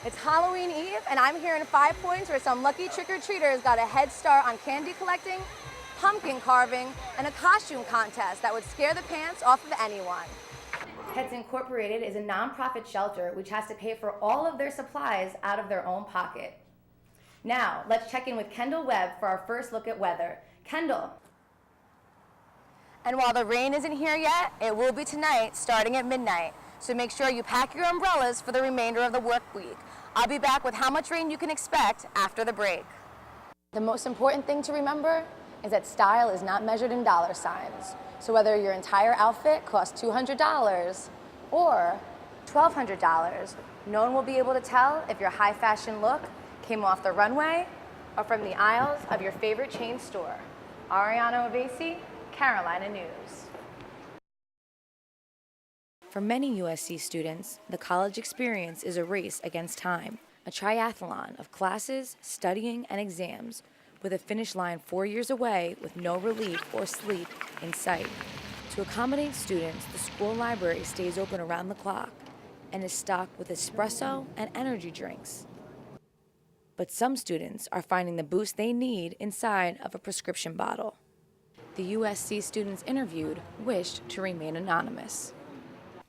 It's Halloween Eve, and I'm here in 5 Points where some lucky trick-or-treaters got a head start on candy collecting, pumpkin carving, and a costume contest that would scare the pants off of anyone. Pets Incorporated is a nonprofit shelter which has to pay for all of their supplies out of their own pocket. Now, let's check in with Kendall Webb for our first look at weather. Kendall. And while the rain isn't here yet, it will be tonight starting at midnight. So make sure you pack your umbrellas for the remainder of the work week. I'll be back with how much rain you can expect after the break. The most important thing to remember is that style is not measured in dollar signs. So whether your entire outfit costs $200 or $1,200, no one will be able to tell if your high fashion look came off the runway or from the aisles of your favorite chain store. Aryana Oveissi, Carolina News. For many USC students, the college experience is a race against time, a triathlon of classes, studying, and exams, with a finish line 4 years away with no relief or sleep in sight. To accommodate students, the school library stays open around the clock and is stocked with espresso and energy drinks. But some students are finding the boost they need inside of a prescription bottle. The USC students interviewed wished to remain anonymous.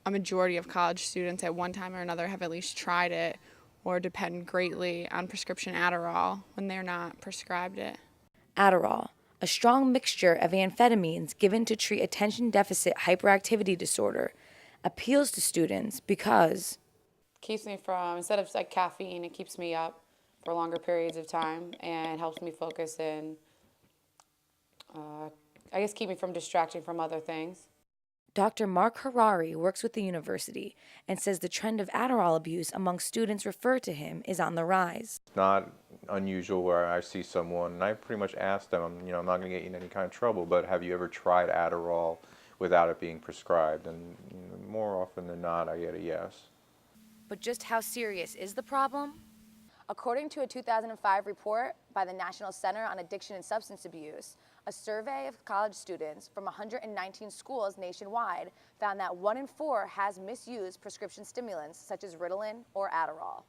A majority of college students at one time or another have at least tried it or depend greatly on prescription Adderall when they're not prescribed it. Adderall, a strong mixture of amphetamines given to treat attention deficit hyperactivity disorder, appeals to students because keeps me from, instead of like caffeine, it keeps me up for longer periods of time and helps me focus and keep me from distracting from other things. Dr. Mark Harari works with the university and says the trend of Adderall abuse among students referred to him is on the rise. It's not unusual where I see someone, and I pretty much ask them, I'm not going to get you in any kind of trouble, but have you ever tried Adderall without it being prescribed? And more often than not, I get a yes. But just how serious is the problem? According to a 2005 report by the National Center on Addiction and Substance Abuse, a survey of college students from 119 schools nationwide found that 1 in 4 has misused prescription stimulants such as Ritalin or Adderall.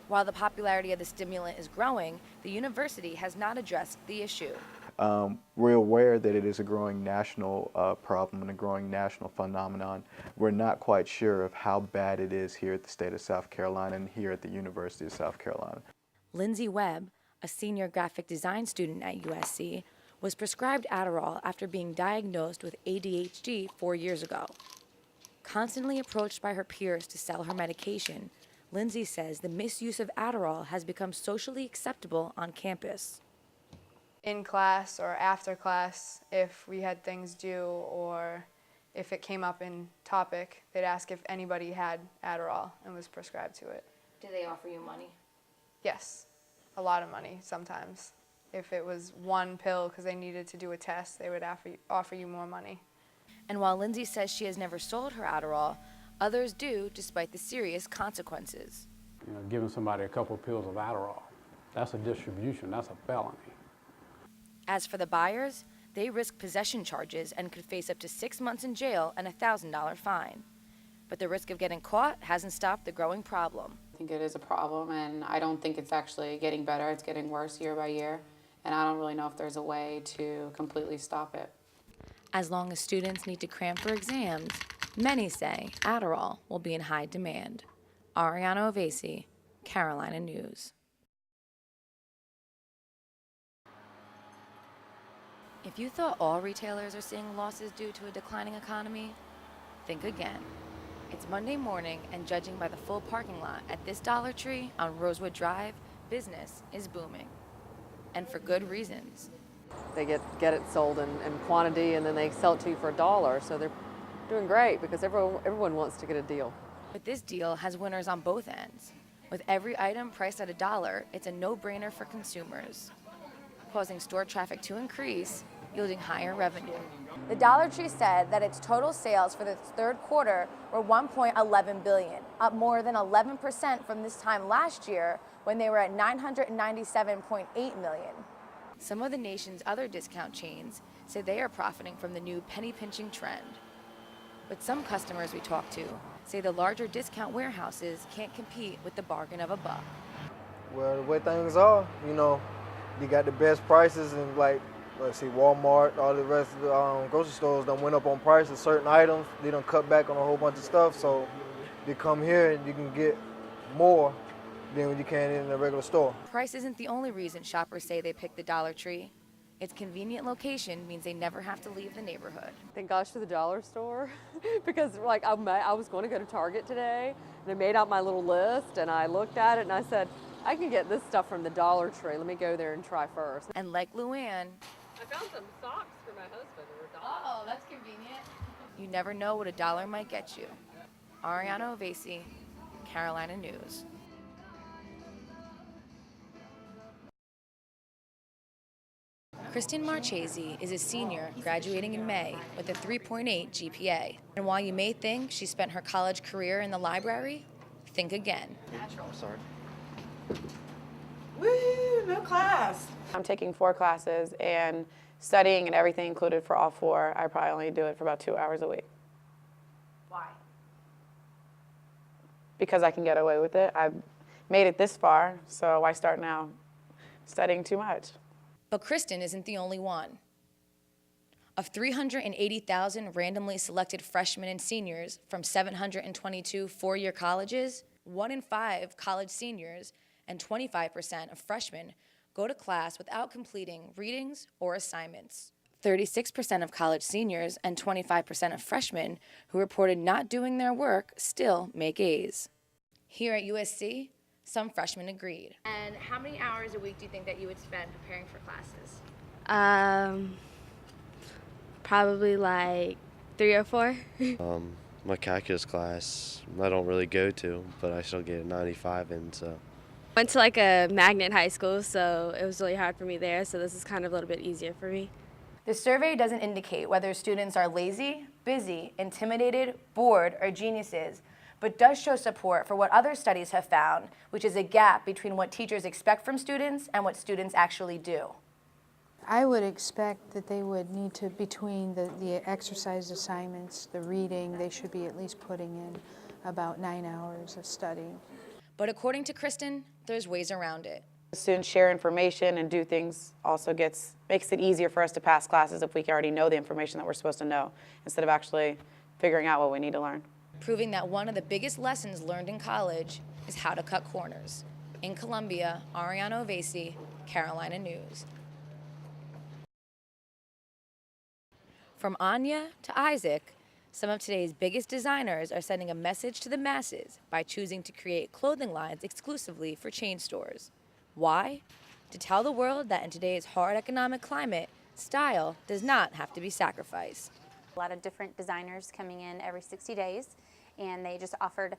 While the popularity of the stimulant is growing, the university has not addressed the issue. We're aware that it is a growing national problem and a growing national phenomenon. We're not quite sure of how bad it is here at the state of South Carolina and here at the University of South Carolina. Lindsay Webb, a senior graphic design student at USC, was prescribed Adderall after being diagnosed with ADHD 4 years ago. Constantly approached by her peers to sell her medication, Lindsay says the misuse of Adderall has become socially acceptable on campus. In class or after class, if we had things due or if it came up in topic, they'd ask if anybody had Adderall and was prescribed to it. Do they offer you money? Yes, a lot of money sometimes. If it was one pill because they needed to do a test, they would offer you more money. And while Lindsay says she has never sold her Adderall, others do despite the serious consequences. Giving somebody a couple pills of Adderall, that's a distribution, that's a felony. As for the buyers, they risk possession charges and could face up to 6 months in jail and a $1,000 fine. But the risk of getting caught hasn't stopped the growing problem. I think it is a problem, and I don't think it's actually getting better. It's getting worse year by year, and I don't really know if there's a way to completely stop it. As long as students need to cram for exams, many say Adderall will be in high demand. Aryana Oveissi, Carolina News. If you thought all retailers are seeing losses due to a declining economy, think again. It's Monday morning, and judging by the full parking lot at this Dollar Tree on Rosewood Drive, business is booming. And for good reasons. They get it sold in quantity, and then they sell it to you for $1. So they're doing great because everyone wants to get a deal. But this deal has winners on both ends. With every item priced at $1, it's a no-brainer for consumers, causing store traffic to increase, yielding higher revenue. The Dollar Tree said that its total sales for the third quarter were $1.11 billion, up more than 11% from this time last year when they were at $997.8 million. Some of the nation's other discount chains say they are profiting from the new penny pinching trend. But some customers we talk to say the larger discount warehouses can't compete with the bargain of a buck. Well, the way things are, you got the best prices, and like, let's see, Walmart, all the rest of the grocery stores done went up on prices. Certain items, they done cut back on a whole bunch of stuff. So you come here and you can get more than what you can in a regular store. Price isn't the only reason shoppers say they pick the Dollar Tree. Its convenient location means they never have to leave the neighborhood. Thank gosh for the dollar store because like I was going to go to Target today and I made out my little list and I looked at it and I said, I can get this stuff from the Dollar Tree. Let me go there and try first. And like Luann, I found some socks for my husband that were $1. oh, that's convenient. You never know what $1 might get you. Aryana Oveissi, Carolina News. Kristen Marchese is a senior graduating in May with a 3.8 GPA. And while you may think she spent her college career in the library, think again. I'm sorry. Woo, no class. I'm taking 4 classes and studying and everything included for all 4. I probably only do it for about 2 hours a week. Why? Because I can get away with it. I've made it this far, so why start now studying too much? But Kristen isn't the only one. Of 380,000 randomly selected freshmen and seniors from 722 four-year colleges, 1 in 5 college seniors and 25% of freshmen go to class without completing readings or assignments. 36% of college seniors and 25% of freshmen who reported not doing their work still make A's. Here at USC, some freshmen agreed. And how many hours a week do you think that you would spend preparing for classes? Probably like 3 or 4. My calculus class, I don't really go to, but I still get a 95 in, so. Went to like a magnet high school, so it was really hard for me there, so this is kind of a little bit easier for me. The survey doesn't indicate whether students are lazy, busy, intimidated, bored, or geniuses, but does show support for what other studies have found, which is a gap between what teachers expect from students and what students actually do. I would expect that they would need to, between the exercise assignments, the reading, they should be at least putting in about 9 hours of studying. But according to Kristen, there's ways around it. Students share information and do things also makes it easier for us to pass classes if we already know the information that we're supposed to know, instead of actually figuring out what we need to learn. Proving that one of the biggest lessons learned in college is how to cut corners. In Columbia, Aryana Oveissi, Carolina News. From Anya to Isaac, some of today's biggest designers are sending a message to the masses by choosing to create clothing lines exclusively for chain stores. Why? To tell the world that in today's hard economic climate, style does not have to be sacrificed. A lot of different designers coming in every 60 days, and they just offered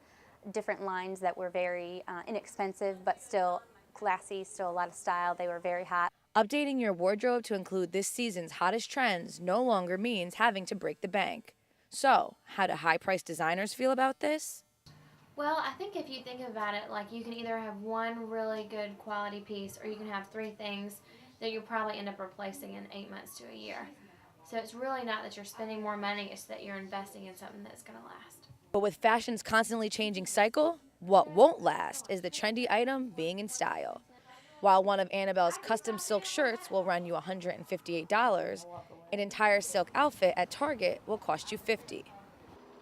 different lines that were very inexpensive, but still classy, still a lot of style. They were very hot. Updating your wardrobe to include this season's hottest trends no longer means having to break the bank. So, how do high-priced designers feel about this? Well, I think if you think about it, like you can either have one really good quality piece or you can have 3 things that you'll probably end up replacing in 8 months to a year. So it's really not that you're spending more money, it's that you're investing in something that's going to last. But with fashion's constantly changing cycle, what won't last is the trendy item being in style. While one of Annabelle's custom silk shirts will run you $158, an entire silk outfit at Target will cost you $50.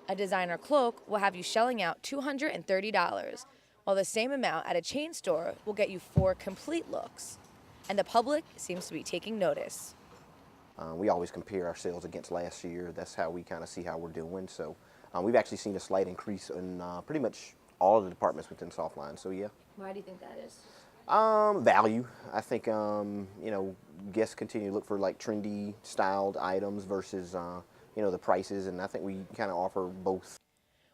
A designer cloak will have you shelling out $230, while the same amount at a chain store will get you 4 complete looks. And the public seems to be taking notice. We always compare ourselves against last year. That's how we kind of see how we're doing. So we've actually seen a slight increase in pretty much all of the departments within Softline. So yeah. Why do you think that is? Value. I think guests continue to look for like trendy styled items versus the prices, and I think we kind of offer both.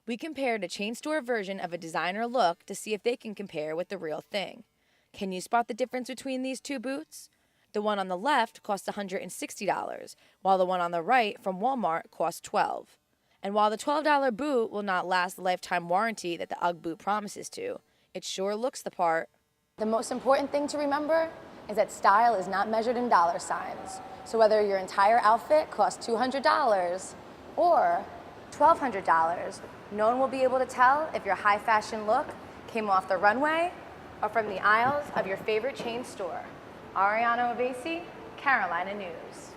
We compared a chain store version of a designer look to see if they can compare with the real thing. Can you spot the difference between these 2 boots? The one on the left costs $160, while the one on the right from Walmart costs $12. And while the $12 boot will not last the lifetime warranty that the UGG boot promises to, it sure looks the part. The most important thing to remember is that style is not measured in dollar signs. So whether your entire outfit costs $200 or $1,200, no one will be able to tell if your high fashion look came off the runway or from the aisles of your favorite chain store. Aryana Oveissi, Carolina News.